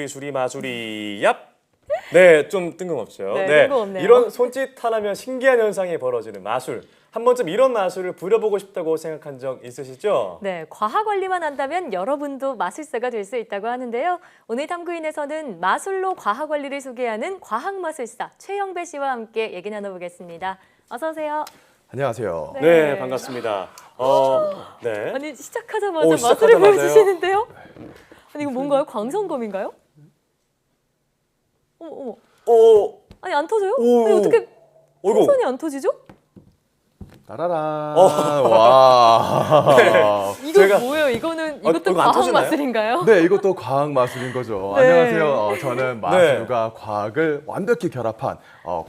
수리 마수리 얍. 네, 좀 뜬금없죠. 네, 뜬금없네요. 이런 손짓 하나면 신기한 현상이 벌어지는 마술. 한 번쯤 이런 마술을 부려보고 싶다고 생각한 적 있으시죠? 네, 과학 원리만 한다면 여러분도 마술사가 될 수 있다고 하는데요. 오늘 탐구인에서는 마술로 과학 원리를 소개하는 과학 마술사 최영배 씨와 함께 얘기 나눠보겠습니다. 어서 오세요. 안녕하세요. 네, 반갑습니다. 네. 아니 시작하자마자 오, 마술을 시작하자마자요? 보여주시는데요? 아니 이거 뭔가요? 광선검인가요? 어머 어머. 오, 아니 안 터져요? 오. 아니 어떻게 어이구. 풍선이 안 터지죠? 따라란. 와. 이거 제가- 뭐예요? 이것도 이거 안 과학 터지나요? 마술인가요? 네, 이것도 과학 마술인 거죠. 네. 안녕하세요. 저는 마술과 과학을 완벽히 결합한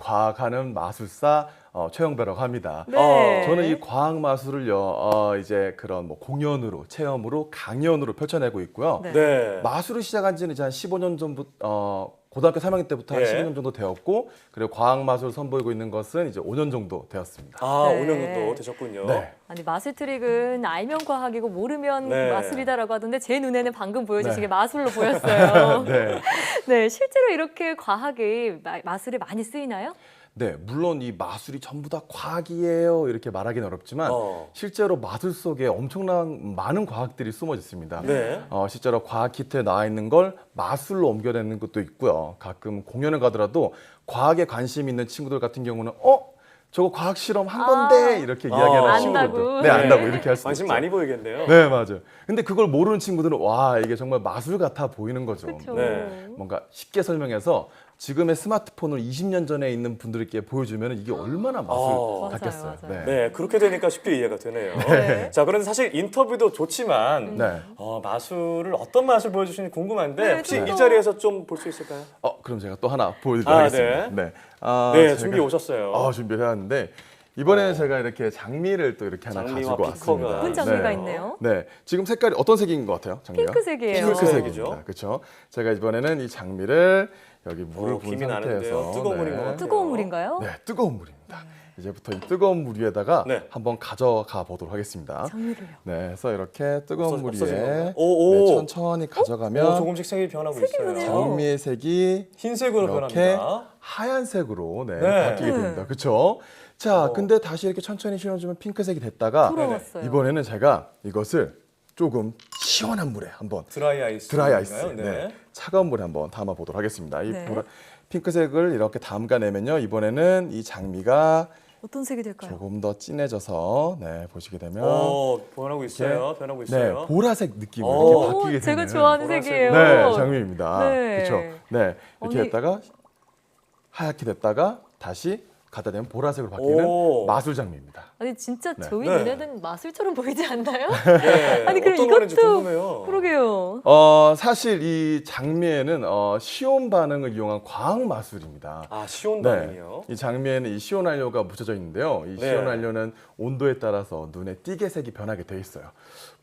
과학하는 마술사 최영배라고 합니다. 네. 저는 이 과학 마술을요, 이제 그런 뭐 공연으로, 체험으로, 강연으로 펼쳐내고 있고요. 네. 네. 마술을 시작한 지는 이제 한 15년 전부터, 고등학교 3학년 때부터 한 예. 15년 정도 되었고, 그리고 과학 마술을 선보이고 있는 것은 이제 5년 정도 되었습니다. 아, 네. 5년 정도 되셨군요. 네. 아니 마술 트릭은 알면 과학이고 모르면 네. 마술이다라고 하던데 제 눈에는 방금 보여주신 네. 게 마술로 보였어요. 네. 네, 실제로 이렇게 과학이 마술에 많이 쓰이나요? 네, 물론 이 마술이 전부 다 과학이에요 이렇게 말하기는 어렵지만 실제로 마술 속에 엄청난 많은 과학들이 숨어 있습니다. 네. 실제로 과학 키트에 나와 있는 걸 마술로 옮겨내는 것도 있고요. 가끔 공연을 가더라도 과학에 관심 있는 친구들 같은 경우는 저거 과학 실험 한 건데 이렇게 이야기하는 안다고. 친구들도 네, 안다고 이렇게 할 수도 관심 있죠. 많이 보이겠네요. 네, 맞아요. 근데 그걸 모르는 친구들은 와, 이게 정말 마술 같아 보이는 거죠. 그렇죠. 네. 뭔가 쉽게 설명해서 지금의 스마트폰을 20년 전에 있는 분들께 보여주면 이게 얼마나 마술 같겠어요. 맞아요. 네, 그렇게 되니까 쉽게 이해가 되네요. 네. 자, 그런데 사실 인터뷰도 좋지만 네. 마술을 어떤 맛을 보여주시는지 궁금한데 네, 혹시 좀 이 더. 자리에서 좀 볼 수 있을까요? 그럼 제가 또 하나 보여드리도록 하겠습니다. 네. 네, 네, 준비 오셨어요. 준비를 해왔는데 이번에는 제가 이렇게 장미를 또 이렇게 하나 장미와 가지고 피커가. 왔습니다. 예쁜 장미가 네. 있네요. 네, 지금 색깔이 어떤 색인 것 같아요? 장미가? 핑크색이에요. 핑크색이죠. 그렇죠. 제가 이번에는 이 장미를 여기 물을 부은 김이 나는데요. 상태에서 뜨거운 물인 것 같아요. 뜨거운 물인가요? 네, 뜨거운 물입니다. 이제부터 이 뜨거운 물 위에다가 네. 한번 가져가 보도록 하겠습니다. 장미를요. 네, 그래서 이렇게 뜨거운 물 없어진 위에 건가요? 오. 네, 천천히 가져가면 조금씩 색이 변하고 색이 있어요. 변해요. 장미의 색이 흰색으로 이렇게 변합니다. 하얀색으로 네. 바뀌게 됩니다. 그렇죠? 자, 근데 다시 이렇게 천천히 실어주면 핑크색이 됐다가 돌아왔어요. 이번에는 제가 이것을 조금 시원한 물에 한번 드라이 아이스. 드라이 아이스, 네. 차가운 물에 한번 담아 보도록 하겠습니다. 이 네. 핑크색을 이렇게 담가내면요, 이번에는 이 장미가 어떤 색이 될까요? 조금 더 진해져서 보시게 되면 변하고 있어요. 변하고 있어요. 보라색 느낌으로 오, 이렇게 바뀌게 되는 제가 좋아하는 보라색으로. 색이에요. 네, 장미입니다. 네. 그렇죠. 네, 이렇게 아니- 됐다가 하얗게 됐다가 다시 갖다 대면 보라색으로 바뀌는 오. 마술 장미입니다. 아니 진짜 네. 저희 네. 눈에는 마술처럼 보이지 않나요? 네. 아니, 그럼 어떤 거는지 이것도- 궁금해요. 그러게요. 사실 이 장미에는 시온 반응을 이용한 과학 마술입니다. 아, 시온 반응이요. 이 장미에는 이 시온 원료가 묻혀져 있는데요. 이 네. 시온 원료는 온도에 따라서 눈에 띄게 색이 변하게 돼 있어요.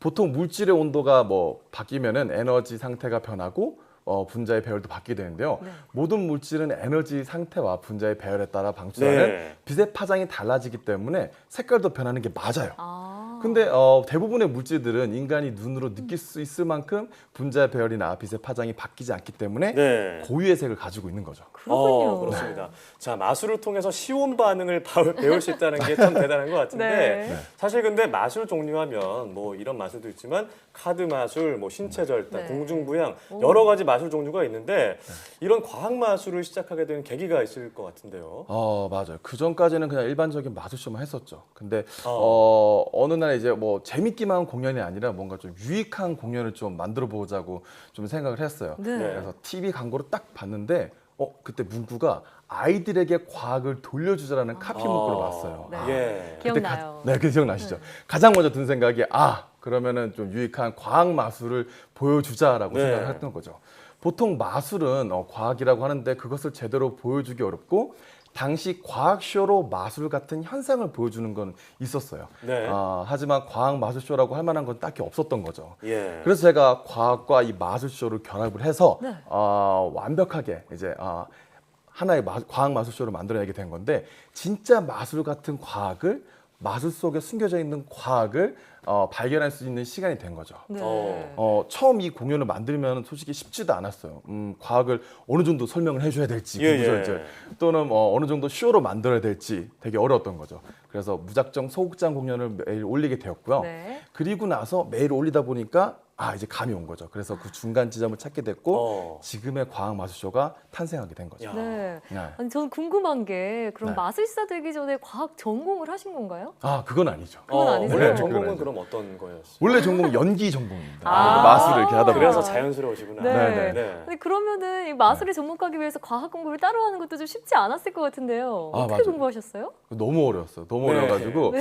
보통 물질의 온도가 바뀌면은 에너지 상태가 변하고 분자의 배열도 바뀌게 되는데요. 네. 모든 물질은 에너지 상태와 분자의 배열에 따라 방출하는 네. 빛의 파장이 달라지기 때문에 색깔도 변하는 게 맞아요. 아. 근데 대부분의 물질들은 인간이 눈으로 느낄 수 있을 만큼 분자의 배열이나 빛의 파장이 바뀌지 않기 때문에 네. 고유의 색을 가지고 있는 거죠. 그렇군요. 그렇습니다. 자, 마술을 통해서 시온 반응을 배울 수 있다는 게 참 대단한 것 같은데 네. 사실 근데 마술 종류하면 이런 마술도 있지만 카드 마술, 신체 절단, 네. 공중부양 여러 가지 마술 종류가 있는데 이런 과학 마술을 시작하게 된 계기가 있을 것 같은데요. 맞아요. 그 전까지는 그냥 일반적인 마술쇼만 했었죠. 근데 어느 날 이제 재밌기만 한 공연이 아니라 뭔가 좀 유익한 공연을 좀 만들어 보자고 좀 생각을 했어요. 네. 그래서 TV 광고를 딱 봤는데 그때 문구가 아이들에게 과학을 돌려주자라는 카피 문구를 봤어요. 네. 예. 기억나요. 네, 그 기억나시죠? 가장 먼저 든 생각이 그러면은 좀 유익한 과학 마술을 보여주자라고 네. 생각을 했던 거죠. 보통 마술은 과학이라고 하는데 그것을 제대로 보여주기 어렵고 당시 과학쇼로 마술 같은 현상을 보여주는 건 있었어요. 네. 하지만 과학 마술쇼라고 할 만한 건 딱히 없었던 거죠. 예. 그래서 제가 과학과 이 마술쇼를 결합을 해서 네. 완벽하게 이제 하나의 과학 마술쇼를 만들어내게 된 건데 진짜 마술 같은 과학을 마술 속에 숨겨져 있는 과학을 발견할 수 있는 시간이 된 거죠. 네. 처음 이 공연을 만들면 솔직히 쉽지도 않았어요. 과학을 어느 정도 설명을 해줘야 될지, 예, 구구절절 또는 어느 정도 쇼로 만들어야 될지 되게 어려웠던 거죠. 그래서 무작정 소극장 공연을 매일 올리게 되었고요. 네. 그리고 나서 매일 올리다 보니까 이제 감이 온 거죠. 그래서 그 중간 지점을 찾게 됐고 지금의 과학마술쇼가 탄생하게 된 거죠. 야. 네. 네. 아니, 저는 궁금한 게 그럼 네. 마술사 되기 전에 과학 전공을 하신 건가요? 그건 아니죠. 그건 아니세요? 원래 네, 전공은 그건 그럼 어떤 거였어요? 원래 전공 연기 전공입니다. 아. 마술을 이렇게 하다 보니까. 그래서 자연스러우시구나. 네. 네. 아니, 그러면은 이 마술에 접목하기 위해서 과학 공부를 따로 하는 것도 좀 쉽지 않았을 것 같은데요. 어떻게 맞아요. 공부하셨어요? 너무 어려웠어요. 너무 네. 어려워가지고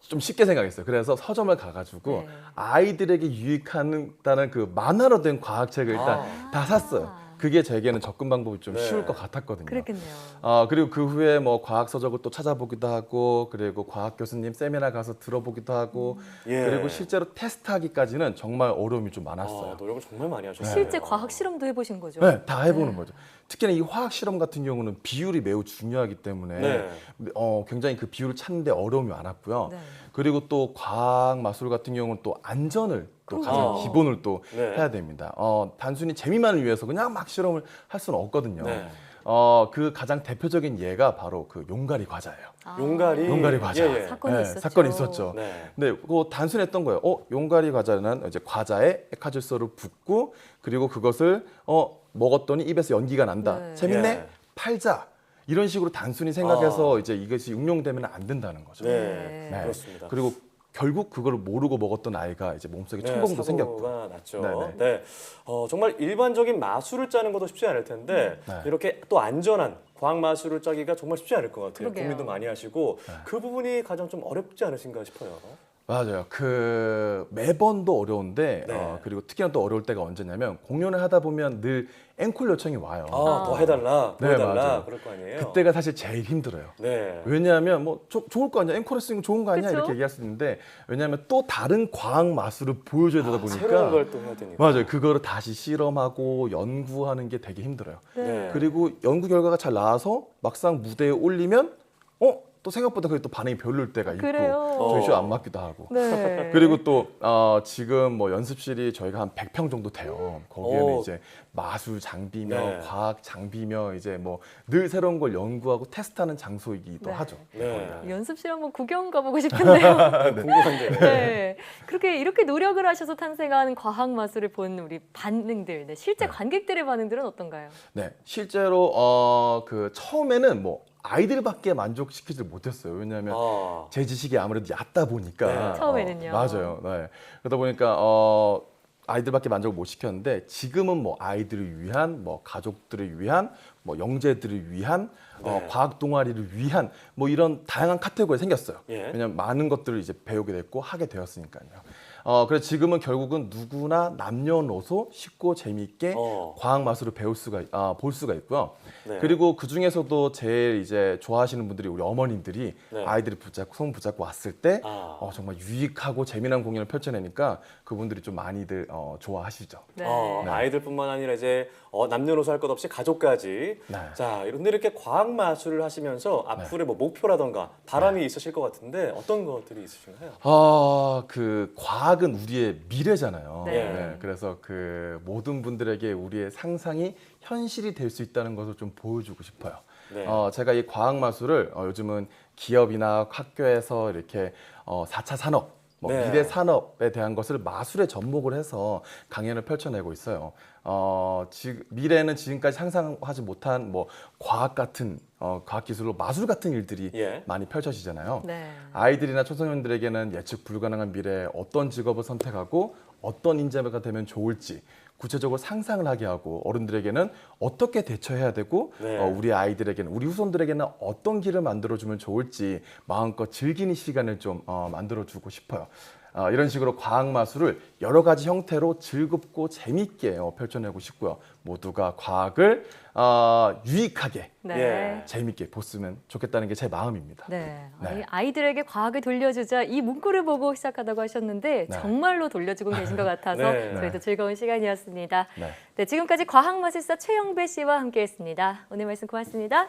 좀 쉽게 생각했어요. 그래서 서점을 가가지고 네. 아이들에게 유익한다는 그 만화로 된 과학책을 일단 다 샀어요. 그게 제게는 접근 방법이 좀 네. 쉬울 것 같았거든요. 그랬겠네요. 그리고 그 후에 뭐 과학 서적을 또 찾아보기도 하고, 그리고 과학 교수님 세미나 가서 들어보기도 하고, 예. 그리고 실제로 테스트하기까지는 정말 어려움이 좀 많았어요. 노력을 정말 많이 하셨어요. 실제 과학 실험도 해보신 거죠? 네, 다 해보는 거죠. 특히나 이 화학 실험 같은 경우는 비율이 매우 중요하기 때문에 네. 굉장히 그 비율을 찾는데 어려움이 많았고요. 네. 그리고 또 과학 마술 같은 경우는 또 안전을 또 가장 그러게요. 기본을 또 네. 해야 됩니다. 단순히 재미만을 위해서 그냥 막 실험을 할 수는 없거든요. 네. 그 가장 대표적인 예가 바로 그 용가리 과자예요. 용가리 과자. 예, 예. 사건이 있었죠. 사건이 있었죠. 네. 근데 그거 단순했던 거예요. 용가리 과자는 이제 과자에 액화질소를 붓고 그리고 그것을 먹었더니 입에서 연기가 난다. 네. 재밌네? 예. 팔자. 이런 식으로 단순히 생각해서 이제 이것이 응용되면 안 된다는 거죠. 네. 네. 그렇습니다. 그리고 결국 그걸 모르고 먹었던 아이가 이제 몸속에 네, 천공도 생겼고. 사고가 났죠. 네네. 네. 정말 일반적인 마술을 짜는 것도 쉽지 않을 텐데 네. 이렇게 또 안전한 과학 마술을 짜기가 정말 쉽지 않을 것 같아요. 그러게요. 고민도 많이 하시고 네. 그 부분이 가장 좀 어렵지 않으신가 싶어요. 맞아요. 매번도 어려운데 네. 그리고 특히나 또 어려울 때가 언제냐면 공연을 하다 보면 늘 앵콜 요청이 와요. 더 해달라, 더 네, 해달라 맞아요. 그럴 거 아니에요. 그때가 사실 제일 힘들어요. 네. 왜냐하면 뭐 좋을 거 아니야, 앵콜 했으니까 좋은 거 아니야 그쵸? 이렇게 얘기할 수 있는데 왜냐하면 또 다른 과학 마술을 보여줘야 되다 보니까 새로운 걸 또 해야 되니까. 맞아요. 그거를 다시 실험하고 연구하는 게 되게 힘들어요. 네. 그리고 연구 결과가 잘 나와서 막상 무대에 올리면 또 생각보다 그게 또 반응이 별로일 때가 있고 그래요. 저희 쇼 안 맞기도 하고 네. 그리고 또 지금 뭐 연습실이 저희가 한 100평 정도 돼요. 거기에는 이제 마술 장비며 네. 과학 장비며 이제 뭐 늘 새로운 걸 연구하고 테스트하는 장소이기도 네. 하죠. 네. 연습실 한번 구경 가보고 싶은데요. 궁금한데요. 네. 이렇게 노력을 하셔서 탄생한 과학 마술을 본 우리 반응들, 실제 관객들의 반응들은 어떤가요? 네, 실제로 그 처음에는 뭐 아이들밖에 만족시키지 못했어요. 왜냐하면 제 지식이 아무래도 얕다 보니까 네. 처음에는요. 맞아요. 네. 그러다 보니까 아이들밖에 만족을 못 시켰는데 지금은 뭐 아이들을 위한, 뭐 가족들을 위한, 뭐 영재들을 위한, 네. 과학 동아리를 위한 뭐 이런 다양한 카테고리가 생겼어요. 예. 왜냐하면 많은 것들을 이제 배우게 됐고 하게 되었으니까요. 그래서 지금은 결국은 누구나 남녀노소 쉽고 재미있게 과학 마술을 볼 수가 있고요. 네. 그리고 그 중에서도 제일 이제 좋아하시는 분들이 우리 어머님들이 네. 아이들을 손 붙잡고 왔을 때 아. 정말 유익하고 재미난 공연을 펼쳐내니까 그분들이 좀 많이들 좋아하시죠. 네. 네. 아이들뿐만 아니라 이제 남녀노소 할 것 없이 가족까지. 네. 자, 이런데 이렇게 과학 마술을 하시면서 앞으로의 뭐 목표라던가 바람이 있으실 것 같은데 어떤 것들이 있으신가요? 그 과학은 우리의 미래잖아요. 네. 그래서 그 모든 분들에게 우리의 상상이 현실이 될 수 있다는 것을 좀 보여주고 싶어요. 네. 제가 이 과학 마술을 요즘은 기업이나 학교에서 이렇게 4차 산업, 네. 미래 산업에 대한 것을 마술에 접목을 해서 강연을 펼쳐내고 있어요. 미래는 지금까지 상상하지 못한 뭐 과학 같은 과학 기술로 마술 같은 일들이 예. 많이 펼쳐지잖아요. 네. 아이들이나 청소년들에게는 예측 불가능한 미래에 어떤 직업을 선택하고 어떤 인재가 되면 좋을지 구체적으로 상상을 하게 하고 어른들에게는 어떻게 대처해야 되고 네. 우리 아이들에게는 우리 후손들에게는 어떤 길을 만들어주면 좋을지 마음껏 즐기는 시간을 좀 만들어주고 싶어요. 이런 식으로 과학 마술을 여러 가지 형태로 즐겁고 재밌게 펼쳐내고 싶고요. 모두가 과학을 유익하게 네. 재밌게 보으면 좋겠다는 게 제 마음입니다. 네. 네. 아이들에게 과학을 돌려주자 이 문구를 보고 시작하다고 하셨는데 네. 정말로 돌려주고 계신 것 같아서 네. 저희도 즐거운 시간이었습니다. 네. 네, 지금까지 과학마술사 최영배 씨와 함께했습니다. 오늘 말씀 고맙습니다.